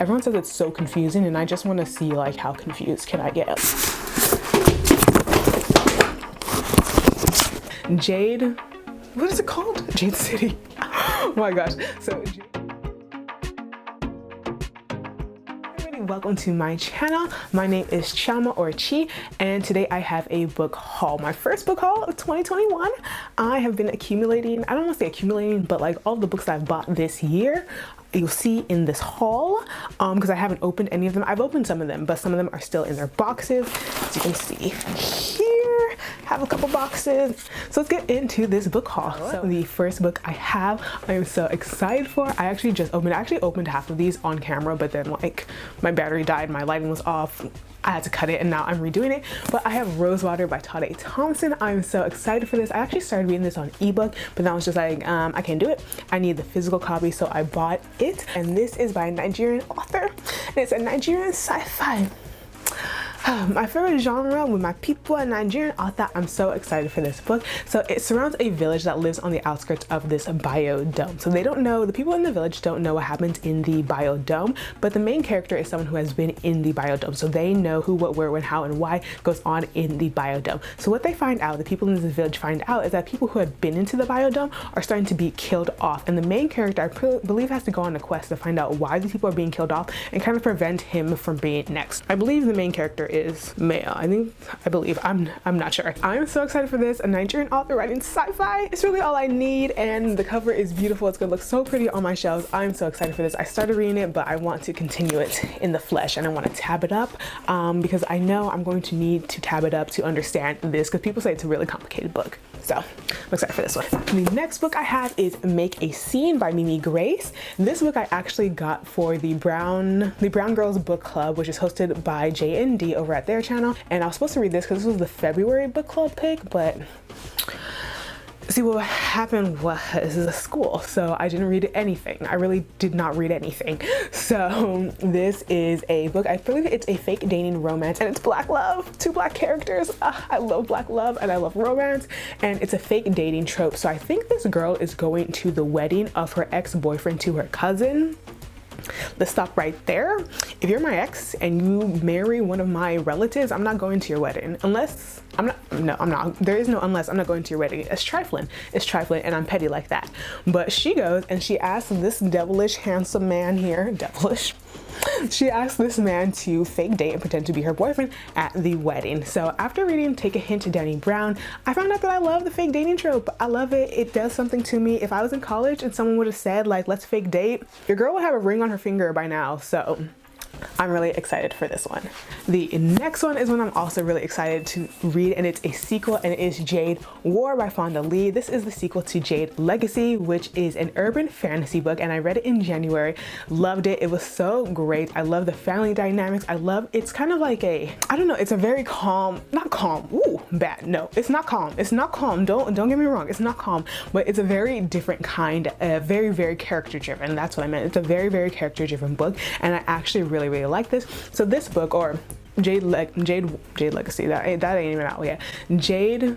Everyone says it's so confusing, and I just want to see like how confused can I get. Jade, what is it called? Jade City. Oh my gosh. So welcome to my channel. My name is CHIOMA or Chi, and today I have a book haul. My first book haul of 2021. I have been accumulating, I don't want to say accumulating, but like all the books I've bought this year, you'll see in this haul, because I haven't opened any of them. I've opened some of them, but some of them are still in their boxes. As you can see here, have a couple boxes. So let's get into this book haul. So the first book I have, I am so excited for. I actually opened half of these on camera, but then like my battery died, my lighting was off. I had to cut it, and now I'm redoing it. But I have Rosewater by Tade Thompson. I'm so excited for this. I actually started reading this on ebook, but then I was just like, I can't do it. I need the physical copy, so I bought it. And this is by a Nigerian author, and it's a Nigerian sci-fi. My favorite genre with my people, a Nigerian author. I'm so excited for this book. So it surrounds a village that lives on the outskirts of this biodome. So they don't know, the people in the village don't know what happens in the biodome, but the main character is someone who has been in the biodome. So they know who, what, where, when, how, and why goes on in the biodome. So what they find out, the people in this village find out, is that people who have been into the biodome are starting to be killed off. And the main character, I believe, has to go on a quest to find out why these people are being killed off and kind of prevent him from being next. I believe the main character is male. I believe, I'm not sure. I'm so excited for this. A Nigerian author writing sci-fi. It's really all I need, and the cover is beautiful. It's gonna look so pretty on my shelves. I'm so excited for this. I started reading it, but I want to continue it in the flesh, and I want to tab it up because I know I'm going to need to tab it up to understand this, because people say it's a really complicated book. So I'm excited for this one. The next book I have is Make a Scene by Mimi Grace. This book I actually got for the Brown Girls Book Club, which is hosted by J&D over at their channel. And I was supposed to read this because this was the February book club pick, but see, what happened was this is a school, so I didn't read anything. I really did not read anything. So this is a book, I believe it's a fake dating romance, and it's black love, two black characters. I love black love and I love romance, and it's a fake dating trope. So I think this girl is going to the wedding of her ex-boyfriend to her cousin. Let's stop right there. If you're my ex and you marry one of my relatives, I'm not going to your wedding unless I'm not. There is no unless. I'm not going to your wedding. It's trifling, and I'm petty like that. But she goes and she asks this devilish handsome man here, she asked this man to fake date and pretend to be her boyfriend at the wedding. So after reading Take a Hint to Danny Brown, I found out that I love the fake dating trope. I love it. It does something to me. If I was in college and someone would have said like, let's fake date, your girl would have a ring on her finger by now. So I'm really excited for this one. The next one is one I'm also really excited to read, and it's a sequel, and it is Jade War by Fonda Lee. This is the sequel to Jade Legacy, which is an urban fantasy book, and I read it in January. Loved it. It was so great. I love the family dynamics. It's kind of like I don't know, it's a very calm, not calm, ooh, bad. No, it's not calm. It's not calm. Don't get me wrong. It's not calm, but it's a very different kind, very, very character driven. That's what I meant. It's a very, very character driven book, and I actually really like this. So this book, or Jade Legacy, that ain't even out yet. Jade,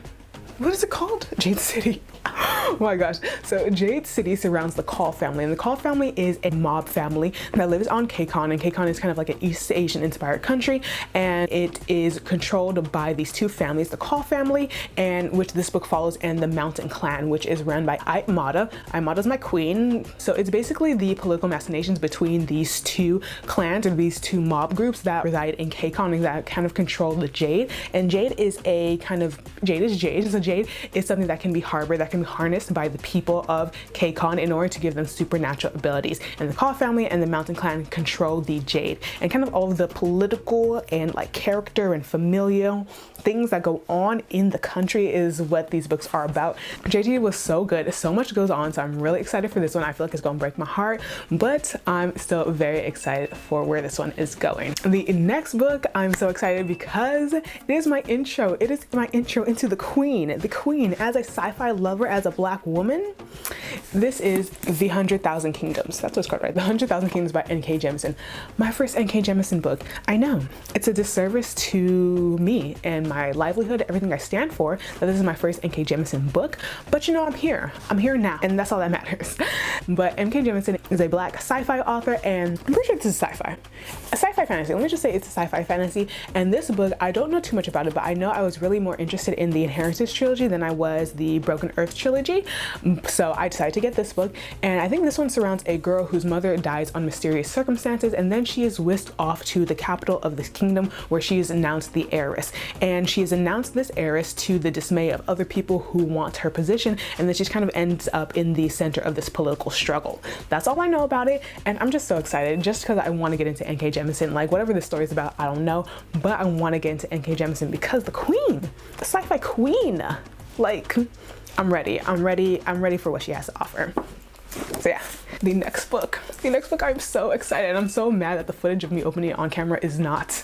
what is it called? Jade City. Oh my gosh. So Jade City surrounds the Call family, and the Call family is a mob family that lives on K-Con, and K-Con is kind of like an East Asian inspired country, and it is controlled by these two families, the Call family, and which this book follows, and the Mountain Clan, which is run by Aimada. Aimada's my queen. So it's basically the political machinations between these two clans, or these two mob groups that reside in K-Con, and that kind of control the Jade. And Jade is a kind of, Jade is Jade. So Jade is something that can be harbored, that can be harnessed by the people of K-Con in order to give them supernatural abilities. And the Call family and the Mountain Clan control the Jade, and kind of all of the political and like character and familial things that go on in the country is what these books are about. JT was so good. So much goes on, so I'm really excited for this one. I feel like it's gonna break my heart, but I'm still very excited for where this one is going. The next book, I'm so excited because it is my intro. It is my intro into the Queen. The Queen, as a sci-fi lover, as a black Black woman. This is The 100,000 Kingdoms. That's what's called, right? The 100,000 Kingdoms by N.K. Jemisin. My first N.K. Jemisin book. I know it's a disservice to me and my livelihood, everything I stand for, that this is my first N.K. Jemisin book. But you know, I'm here now, and that's all that matters. But N.K. Jemisin is a Black sci-fi author, and I'm pretty sure this is sci-fi. A sci-fi fantasy. Let me just say it's a sci-fi fantasy. And this book, I don't know too much about it, but I know I was really more interested in the Inheritance trilogy than I was the Broken Earth trilogy. So I decided to get this book, and I think this one surrounds a girl whose mother dies on mysterious circumstances, and then she is whisked off to the capital of this kingdom where she is announced the heiress. And she is announced this heiress to the dismay of other people who want her position, and then she kind of ends up in the center of this political struggle. That's all I know about it, and I'm just so excited just because I want to get into N.K. Jemisin. Like, whatever this story is about, I don't know, but I want to get into N.K. Jemisin because the queen, the sci-fi queen, like, I'm ready for what she has to offer. So yeah, the next book, I'm so excited. I'm so mad that the footage of me opening it on camera is not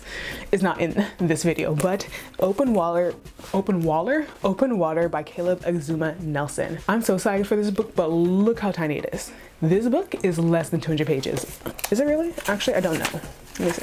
in this video. But Open Water by Caleb Exuma Nelson. I'm so excited for this book, but look how tiny it is. This book is less than 200 pages. Is it really? Actually, I don't know. Let me see.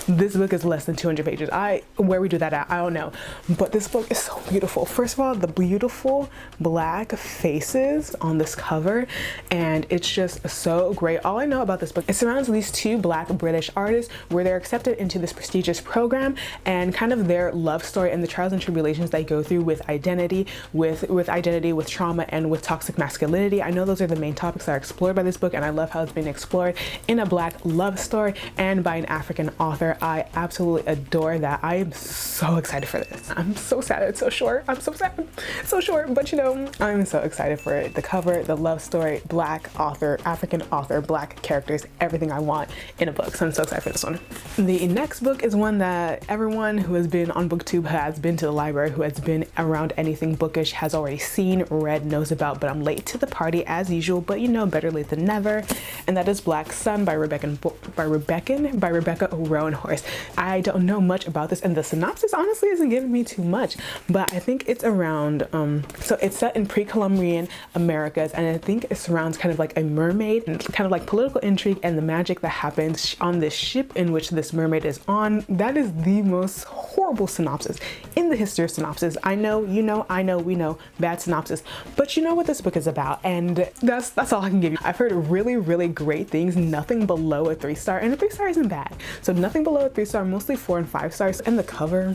This book is less than 200 pages. Where we do that at, I don't know. But this book is so beautiful. First of all, the beautiful Black faces on this cover, and it's just so great. All I know about this book, it surrounds these two Black British artists where they're accepted into this prestigious program, and kind of their love story and the trials and tribulations they go through with identity, with trauma, and with toxic masculinity. I know those are the main topics that are explored by this book, and I love how it's being explored in a Black love story and by an African author. I absolutely adore that. I am so excited for this. I'm so sad it's so short. I'm so sad it's so short, but you know, I'm so excited for it. The cover, the love story, Black author, African author, Black characters, everything I want in a book. So I'm so excited for this one. The next book is one that everyone who has been on booktube, has been to the library, who has been around anything bookish, has already seen, read, knows about, but I'm late to the party as usual, but you know, better late than never. And that is Black Sun by Rebecca Rowan Horse. I don't know much about this, and the synopsis honestly isn't giving me too much, but I think it's around so it's set in pre-Columbian Americas, and I think it surrounds kind of like a mermaid and kind of like political intrigue and the magic that happens on this ship in which this mermaid is on. That is the most horrible synopsis in the history of synopsis. I know, you know, I know, we know, bad synopsis, but you know what this book is about, and that's all I can give you. I've heard really great things, nothing below a 3-star, and a 3-star isn't bad. So nothing below a 3-star, mostly 4 and 5 stars. And the cover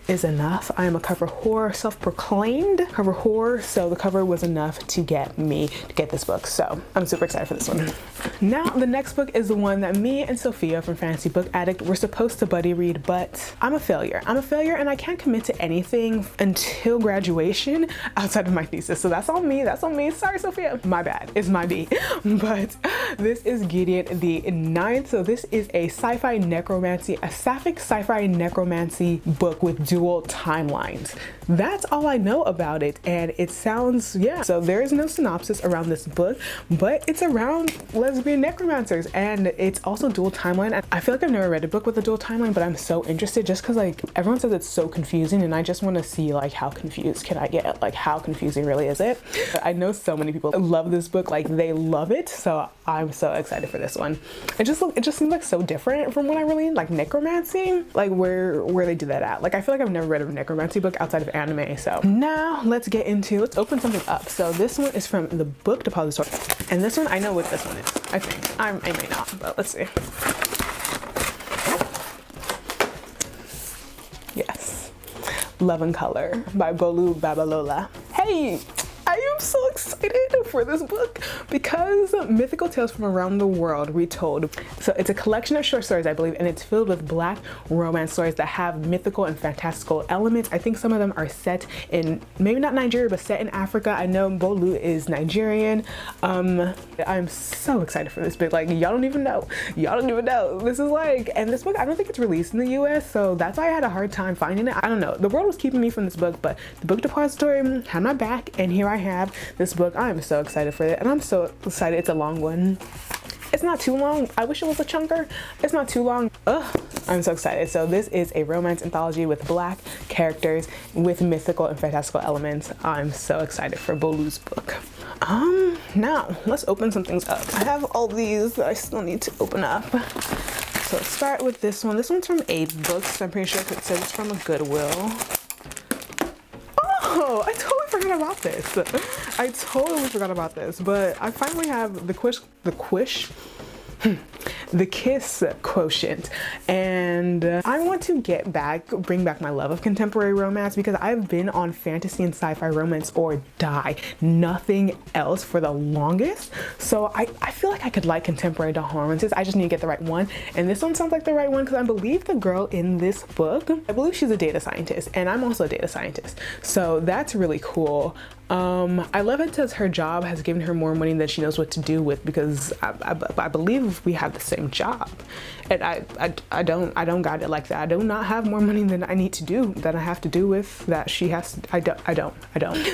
is enough. I am a cover whore, self-proclaimed cover whore, so the cover was enough to get me to get this book. So I'm super excited for this one. Now the next book is the one that me and Sophia from Fantasy Book Addict were supposed to buddy read, but I'm a failure, and I can't commit to anything until graduation outside of my thesis. So that's on me. Sorry, Sophia, my bad, it's my B. But this is Gideon the Ninth. So this is a sci-fi necromancy, a sapphic sci-fi necromancy book with dual timelines. That's all I know about it, and it sounds, yeah. So there is no synopsis around this book, but it's around lesbian necromancers, and it's also dual timeline. And I feel like I've never read a book with a dual timeline, but I'm so interested just because like everyone says it's so confusing, and I just want to see like how confused can I get, like how confusing really is it. But I know so many people love this book, like they love it, so I'm so excited for this one. It just seems like so different from what I really like necromancy, like where they do that at. Like I feel like I've never read a necromancy book outside of anime. So now let's open something up. So this one is from the Book Depository, and this one I know what this one is. I think I may not, but let's see. Yes, Love and Color by Bolu Babalola. Hey, I am so excited for this book because mythical tales from around the world retold. So it's a collection of short stories, I believe, and it's filled with Black romance stories that have mythical and fantastical elements. I think some of them are set in, maybe not Nigeria, but set in Africa. I know Bolu is Nigerian. I'm so excited for this book. Like y'all don't even know. This is like, and this book, I don't think it's released in the US, so that's why I had a hard time finding it. I don't know. The world was keeping me from this book, but the Book Depository had my back, and here I have this book. I am so excited for it, and I'm so excited. It's a long one. It's not too long. I wish it was a chunker. It's not too long. Ugh. I'm so excited. So this is a romance anthology with Black characters with mythical and fantastical elements. I'm so excited for Bolu's book. Now let's open some things up. I have all these that I still need to open up. So let's start with this one. This one's from Jade Books. I'm pretty sure it says it's from a Goodwill. Oh, I totally forgot about this. I totally forgot about this, but I finally have the Kiss Quotient, and I want to bring back my love of contemporary romance, because I've been on fantasy and sci-fi romance or die, nothing else for the longest. So I feel like I could like contemporary adult romances. I just need to get the right one, and this one sounds like the right one because I believe the girl in this book, I believe she's a data scientist, and I'm also a data scientist, so that's really cool. I love it because her job has given her more money than she knows what to do with, because I believe we have the same job, and I don't got it like that. I do not have more money than I need to do, that I have to do with, that she has. I don't.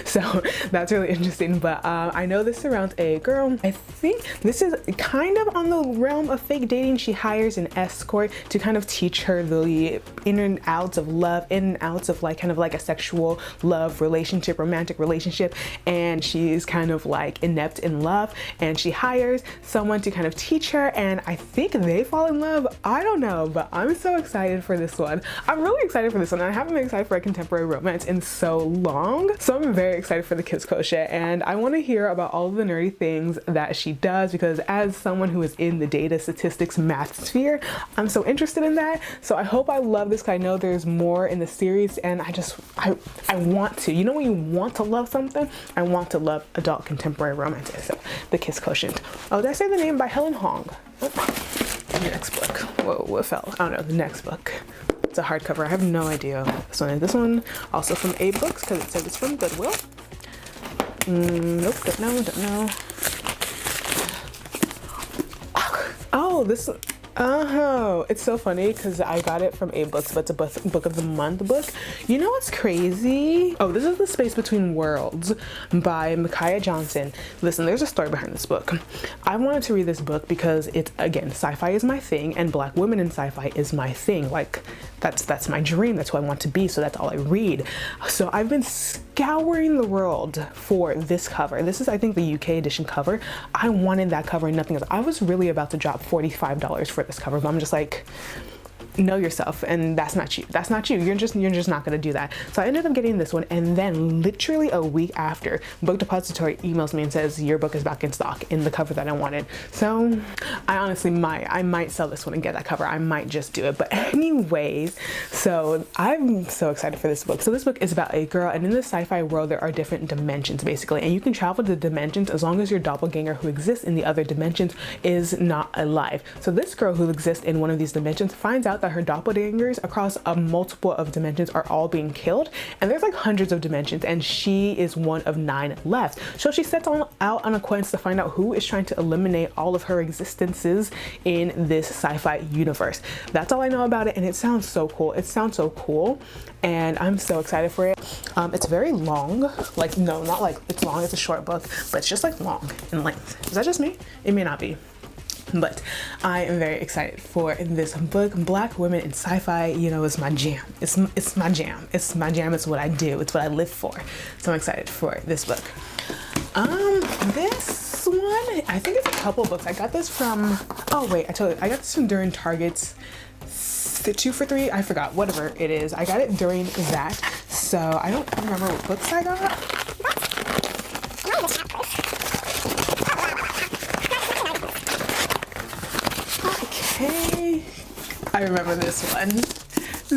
So that's really interesting. But I know this surrounds a girl. I think this is kind of on the realm of fake dating. She hires an escort to kind of teach her the in and outs of love, in and outs of like kind of like a sexual love relationship, romantic relationship, and she's kind of like inept in love, and she hires someone to kind of teach her, and I think they fall in love. I don't know, but I'm so excited for this one. I'm really excited for this one. I haven't been excited for a contemporary romance in so long, so I'm very excited for the Kiss Quotient, and I want to hear about all of the nerdy things that she does, because as someone who is in the data statistics math sphere, I'm so interested in that. So I hope I love this, because I know there's more in the series, and I want to, you know, when you want to love something, I want to love adult contemporary romances. So the Kiss Quotient. Oh, did I say the name? By Helen Hong. The next book. Whoa, what fell? I don't know. The next book. It's a hardcover. I have no idea. This one also from Jade Books, because it says it's from Goodwill. Nope, don't know. Oh, this. Oh, it's so funny because I got it from Jade Books, but it's a book of the month book. You know what's crazy? Oh, this is The Space Between Worlds by Micaiah Johnson. Listen, there's a story behind this book. I wanted to read this book because it's, again, sci-fi is my thing, and Black women in sci-fi is my thing. Like, that's my dream. That's who I want to be, so that's all I read. So I've been scouring the world for this cover. This is, I think, the UK edition cover. I wanted that cover and nothing else. I was really about to drop $45 for this cover, but I'm just like, know yourself, and that's not you. That's not you. You're just not gonna do that. So I ended up getting this one, and then literally a week after, Book Depository emails me and says your book is back in stock in the cover that I wanted. So I honestly might sell this one and get that cover. I might just do it. But anyways, so I'm so excited for this book. So this book is about a girl, and in the sci-fi world there are different dimensions basically, and you can travel to dimensions as long as your doppelganger who exists in the other dimensions is not alive. So this girl who exists in one of these dimensions finds out that her doppelgangers across a multiple of dimensions are all being killed, and there's like hundreds of dimensions, and she is one of 9 left. So she sets out on a quest to find out who is trying to eliminate all of her existences in this sci-fi universe. That's all I know about it, and it sounds so cool. It sounds so cool, and I'm so excited for it. It's very long. Like, no, not like it's long, it's a short book, but it's just like long in length. Is that just me? It may not be. But I am very excited for this book. Black women in sci-fi, you know, is my jam. It's my jam. It's my jam. It's what I do. It's what I live for. So I'm excited for this book. This one, I think it's a couple books. I got this from, oh wait, I told you, I got this from during Target's 2 for $3. I forgot, whatever it is. I got it during that. So I don't remember what books I got. I remember this one.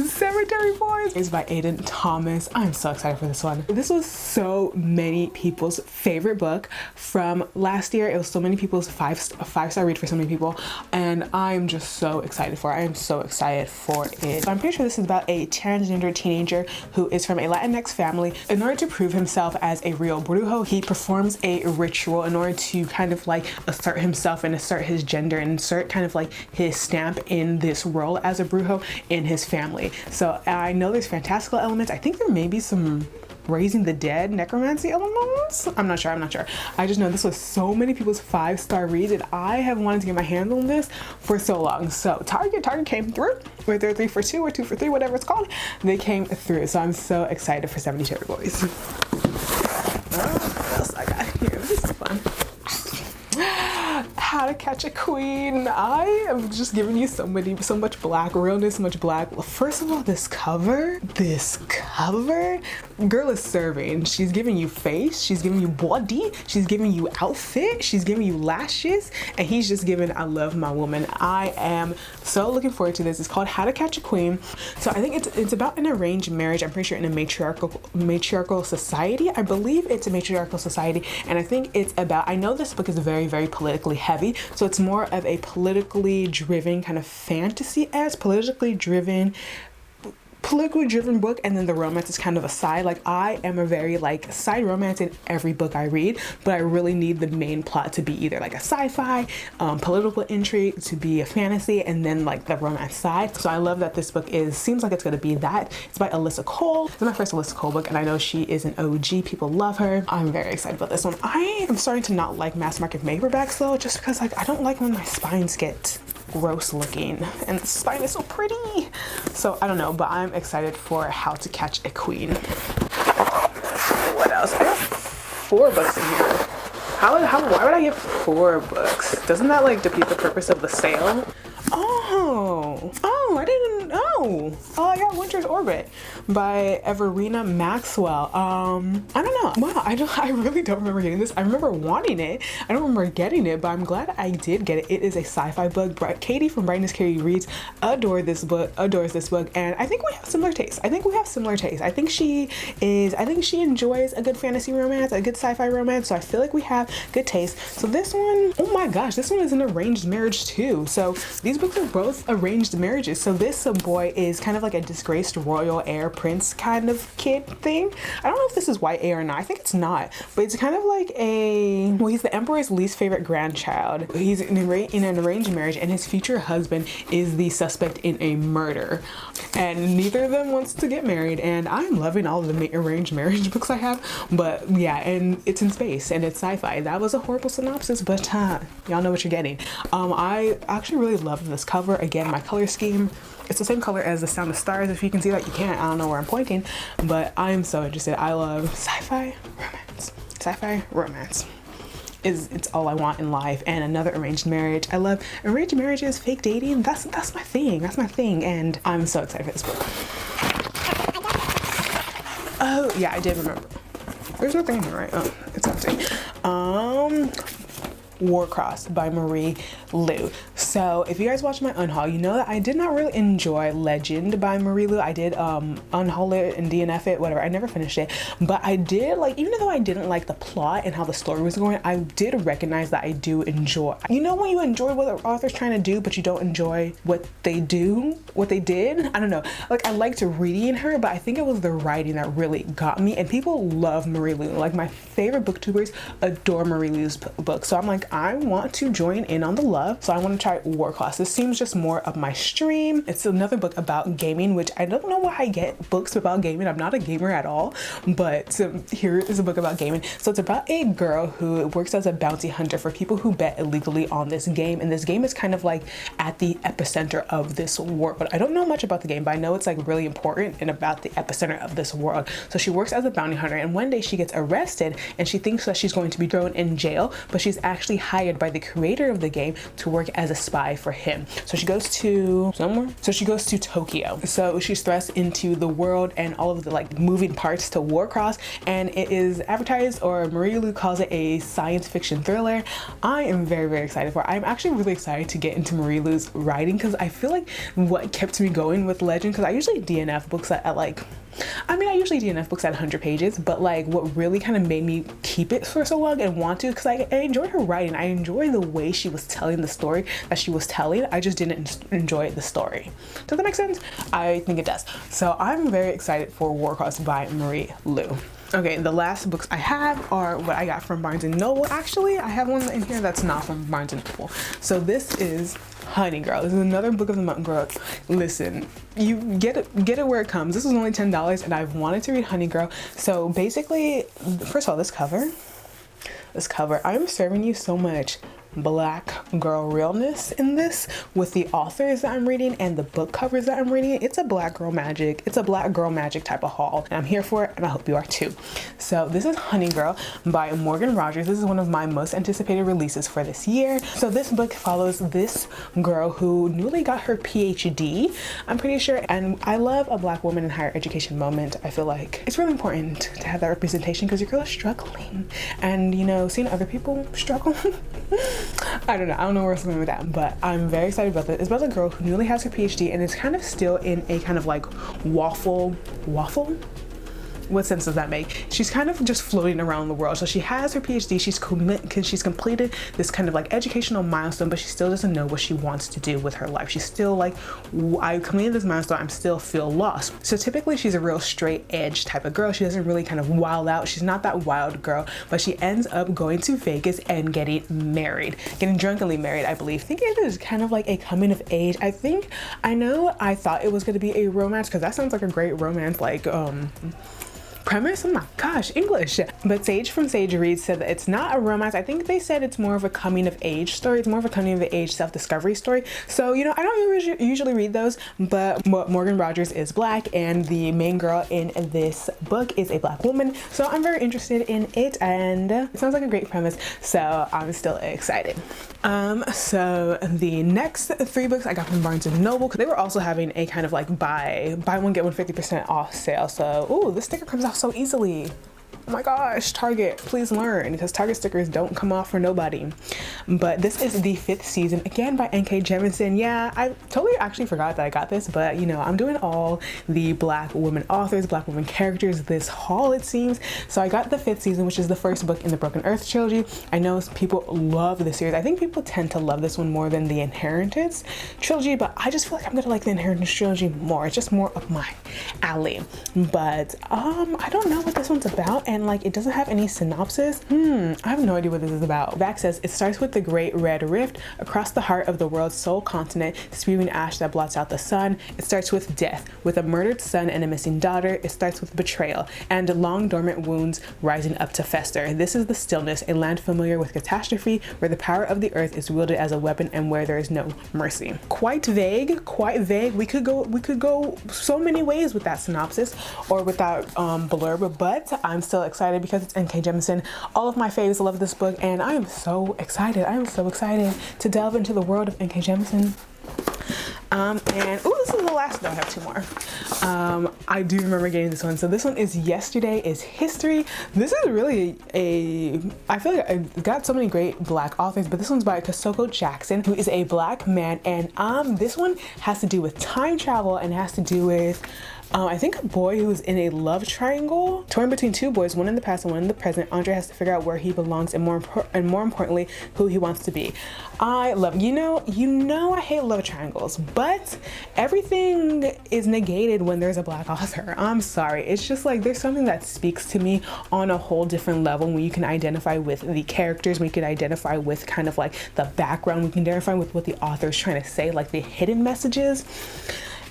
Cemetery Boys is by Aiden Thomas. I'm so excited for this one. This was so many people's favorite book from last year. It was so many people's five-star read for so many people, and I'm just so excited for it. I am so excited for it. So I'm pretty sure this is about a transgender teenager who is from a Latinx family. In order to prove himself as a real brujo, he performs a ritual in order to kind of like assert himself and assert his gender and insert kind of like his stamp in this world as a brujo in his family. So I know there's fantastical elements. I think there may be some Raising the Dead, Necromancy Elements. I'm not sure. I just know this was so many people's 5-star reads, and I have wanted to get my hands on this for so long. So Target came through with their 3 for 2 or 2 for 3, whatever it's called. They came through, so I'm so excited for 70 Cherry Boys. What else I got here? This is fun. How to Catch a Queen. I am just giving you so much black realness, so much black. First of all, this cover, girl is serving. She's giving you face, she's giving you body, she's giving you outfit, she's giving you lashes, and he's just giving I love my woman. I am so looking forward to this. It's called How to Catch a Queen. So I think it's about an arranged marriage. I'm pretty sure in a matriarchal society. I believe it's a matriarchal society, and I think it's about, I know this book is very, very politically heavy, so it's more of a politically driven kind of fantasy as politically driven book, and then the romance is kind of a side. Like, I am a very like side romance in every book I read, but I really need the main plot to be either like a sci-fi, political intrigue, to be a fantasy, and then like the romance side. So I love that this book seems like it's going to be that. It's by Alyssa Cole. It's my first Alyssa Cole book, and I know she is an OG. People love her. I'm very excited about this one. I am starting to not like mass market paperbacks though, just because like I don't like when my spines get gross looking, and the spine is so pretty. So I don't know, but I'm excited for How to Catch a Queen. What else? I have 4 books in here. Why would I get 4 books? Doesn't that like defeat the purpose of the sale? I didn't know. Oh, I got Winter's Orbit by Everina Maxwell. I don't know. Wow, I really don't remember getting this. I remember wanting it. I don't remember getting it, but I'm glad I did get it. It is a sci-fi book. Katie from Brightness Carey Reads adores this book, and I think we have similar tastes. I think she enjoys a good fantasy romance, a good sci-fi romance, so I feel like we have good taste. So this one, oh my gosh, this one is an arranged marriage too. So these books are both arranged marriages. So this boy is kind of like a disgraced royal heir prince kind of kid thing. I don't know if this is YA or not. I think it's not, but it's kind of like he's the emperor's least favorite grandchild. He's in an arranged marriage, and his future husband is the suspect in a murder, and neither of them wants to get married. And I'm loving all of the arranged marriage books I have, but yeah, and it's in space and it's sci-fi. That was a horrible synopsis, but y'all know what you're getting. I actually really love this cover. Again, my color scheme, it's the same color as The Sound of Stars. If you can see that, you can't. I don't know where I'm pointing, but I'm so interested. I love sci-fi romance. Sci-fi romance it's all I want in life. And another arranged marriage. I love arranged marriages, fake dating. That's my thing. And I'm so excited for this book. Oh yeah, I did remember. There's nothing in here, right? Oh, it's empty. Warcross by Marie Lu. So if you guys watch my unhaul, you know that I did not really enjoy Legend by Marie Lu. I did unhaul it and DNF it, whatever. I never finished it, but I did like, even though I didn't like the plot and how the story was going, I did recognize that I do enjoy, you know, when you enjoy what the author's trying to do but you don't enjoy what they did. I don't know, like I liked reading her, but I think it was the writing that really got me. And people love Marie Lu. Like my favorite booktubers adore Marie Lu's book, so I'm like, I want to join in on the love. So I want to try Warcross. This seems just more up my stream. It's another book about gaming, which I don't know why I get books about gaming. I'm not a gamer at all, but here is a book about gaming. So it's about a girl who works as a bounty hunter for people who bet illegally on this game. And this game is kind of like at the epicenter of this world. But I don't know much about the game, but I know it's like really important and about the epicenter of this world. So she works as a bounty hunter, and one day she gets arrested and she thinks that she's going to be thrown in jail, but she's actually hired by the creator of the game to work as a spy for him. So she goes to Tokyo. So she's thrust into the world and all of the like moving parts to Warcross, and it is advertised, or Marie Lu calls it, a science fiction thriller. I am very, very excited for it. I'm actually really excited to get into Marie Lu's writing, because I feel like what kept me going with Legend, because I usually DNF books at like, I usually DNF books at 100 pages, but like what really kind of made me keep it for so long and want to, because I enjoyed her writing. I enjoyed the way she was telling the story that she was telling. I just didn't enjoy the story. Does that make sense? I think it does. So I'm very excited for Warcross by Marie Lu. Okay, the last books I have are what I got from Barnes & Noble. Actually, I have one in here that's not from Barnes & Noble. So this is Honey Girl. This is another book of the month, girl. Listen, you get it where it comes. This was only $10 and I've wanted to read Honey Girl. So basically, first of all, this cover, I'm serving you so much black girl realness in this with the authors that I'm reading and the book covers that I'm reading. It's a black girl magic type of haul, and I'm here for it, and I hope you are too. So this is Honey Girl by Morgan Rogers. This is one of my most anticipated releases for this year. So this book follows this girl who newly got her PhD, I'm pretty sure, and I love a black woman in higher education moment. I feel like it's really important to have that representation because your girl is struggling, and you know, seeing other people struggle I don't know where I'm going with that, but I'm very excited about this. It's about a girl who newly has her PhD and is kind of still in a kind of like waffle? What sense does that make? She's kind of just floating around the world. So she has her PhD, she's completed this kind of like educational milestone, but she still doesn't know what she wants to do with her life. She's still like, I completed this milestone, I'm still feel lost. So typically she's a real straight edge type of girl. She doesn't really kind of wild out. She's not that wild girl, but she ends up going to Vegas and getting drunkenly married, I believe. I think it is kind of like a coming of age. I thought it was going to be a romance because that sounds like a great romance, like premise. Oh my gosh, English. But Sage from Sage Reads said that it's not a romance. I think they said it's more of a coming of age story. It's more of a coming of age self-discovery story. So, you know, I don't usually read those, but Morgan Rogers is black and the main girl in this book is a black woman. So I'm very interested in it and it sounds like a great premise. So I'm still excited. So the next 3 books I got from Barnes & Noble because they were also having a kind of like buy one get one 50% off sale. So, ooh, this sticker comes out so easily. Oh my gosh, Target, please learn, because Target stickers don't come off for nobody. But this is the 5th season, again by N.K. Jemisin. Yeah, I totally actually forgot that I got this, but you know, I'm doing all the black women authors, black women characters this haul, it seems. So I got the 5th season, which is the first book in the Broken Earth trilogy. I know people love this series. I think people tend to love this one more than the Inheritance trilogy, but I just feel like I'm gonna like the Inheritance trilogy more. It's just more up my alley. But I don't know what this one's about, and like it doesn't have any synopsis. I have no idea what this is about. Back says it starts with the Great Red Rift across the heart of the world's sole continent, spewing ash that blots out the sun. It starts with death, with a murdered son and a missing daughter. It starts with betrayal and long dormant wounds rising up to fester. This is the stillness, a land familiar with catastrophe, where the power of the earth is wielded as a weapon and where there is no mercy. Quite vague. We could go so many ways with that synopsis or with that blurb, but I'm still excited because it's N.K. Jemisin. All of my faves love this book and I am so excited. I am so excited to delve into the world of N.K. Jemisin. And oh, this is the last, no, I have 2 more. I do remember getting this one. So this one is Yesterday is History. This is really I feel like I got so many great black authors, but this one's by Kisoko Jackson, who is a black man. And this one has to do with time travel and has to do with I think a boy who's in a love triangle, torn between 2 boys, one in the past and one in the present. Andre has to figure out where he belongs and more importantly, who he wants to be. I love, you know I hate love triangles, but everything is negated when there's a black author. I'm sorry. It's just like there's something that speaks to me on a whole different level when you can identify with the characters, when you can identify with kind of like the background, we can identify with what the author is trying to say, like the hidden messages.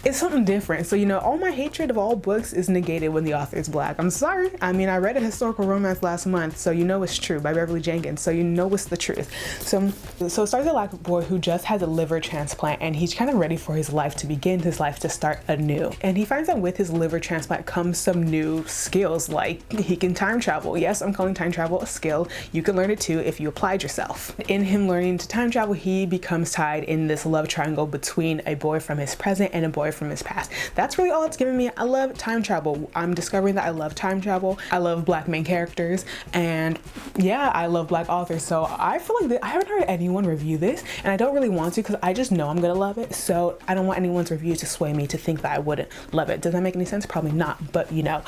It's something different. So, you know, all my hatred of all books is negated when the author is black. I'm sorry. I mean, I read a historical romance last month, so you know it's true, by Beverly Jenkins. So you know it's the truth. So it starts a black boy who just has a liver transplant and he's kind of ready for his life to begin, his life to start anew. And he finds that with his liver transplant comes some new skills, like he can time travel. Yes, I'm calling time travel a skill. You can learn it too if you applied yourself. In him learning to time travel, he becomes tied in this love triangle between a boy from his present and a boy from his past. That's really all it's giving me. I love time travel. I'm discovering that I love time travel. I love black main characters, and yeah, I love black authors. So I feel like I haven't heard anyone review this, and I don't really want to because I just know I'm gonna love it. So I don't want anyone's review to sway me to think that I wouldn't love it. Does that make any sense? Probably not, but you know,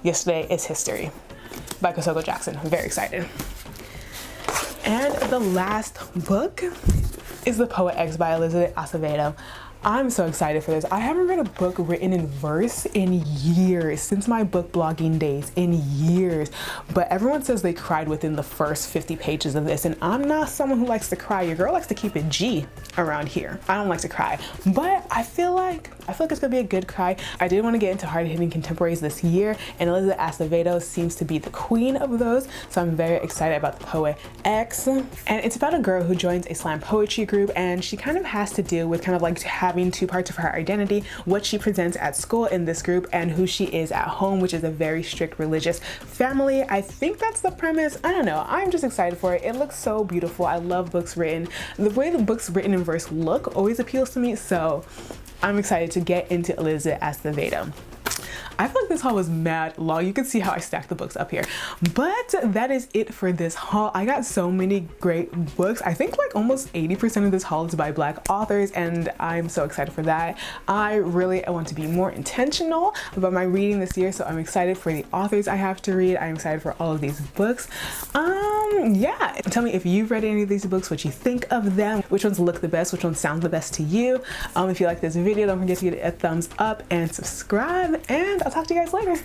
Yesterday is History by Kisoko Jackson. I'm very excited. And the last book is The Poet X by Elizabeth Acevedo. I'm so excited for this. I haven't read a book written in verse in years, since my book blogging days, in years. But everyone says they cried within the first 50 pages of this, and I'm not someone who likes to cry. Your girl likes to keep it G around here. I don't like to cry, but I feel like it's gonna be a good cry. I did want to get into hard-hitting contemporaries this year, and Elizabeth Acevedo seems to be the queen of those, so I'm very excited about The Poet X. And it's about a girl who joins a slam poetry group, and she kind of has to deal with kind of like having two parts of her identity, what she presents at school in this group and who she is at home, which is a very strict religious family. I think that's the premise. I don't know. I'm just excited for it. It looks so beautiful. I love books written. The way the books written in verse look always appeals to me, so I'm excited to get into Elizabeth Acevedo. I feel like this haul was mad long. You can see how I stacked the books up here. But that is it for this haul. I got so many great books. I think like almost 80% of this haul is by Black authors, and I'm so excited for that. I want to be more intentional about my reading this year, so I'm excited for the authors I have to read. I'm excited for all of these books. Yeah, tell me if you've read any of these books, what you think of them, which ones look the best, which ones sound the best to you. If you like this video, don't forget to give it a thumbs up and subscribe, and I'll talk to you guys later.